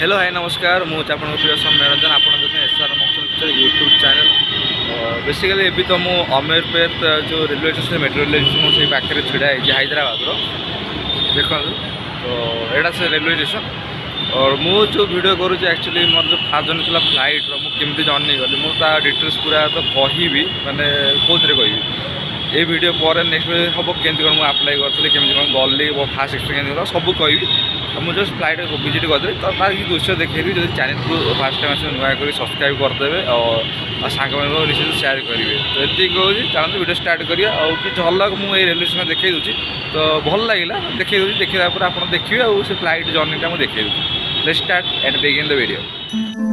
Hello hi नमस्कार मुझे आप प्रिय समय रंजन आप SRM Motion Pictures YouTube channel basically अभी तो मुझे अमीरपेट जो railway station metro railway station से पाखे ढड़ा है हैदराबाद देखो तो यहाँ से रेलवे स्टेशन और मु जो वीडियो करुँच एक्चुअली मोर जो फास्ट जर्नी था फ्लाइट मुझे जर्नी गली मुझे डिटेल्स पूरा तो कहि माने कौन कहि ये वीडियो पर नेक्स्ट हम केमती कौन अप्लाई करी केमी कौन गली फास्ट एक्सपीरियंस सब कहि मुझे जस्ट फ्लाइट विजिट करदेवी तो तार दृश्य देखी जो चैनल को फास्ट टाइम आस नुआ कर सब्सक्राइब करदे और सांग निश्चित सेयार करेंगे तो ये कहूँ चलते वीडियो स्टार्ट करिए और कि झलक मुझे रेलवे स्टेशन देखी दूसरी तो भल लगे देखी दूसरी देखा आप देखिए और से फ्लाइट जर्नी मुझे देखी दूसरी let's start and begin the video.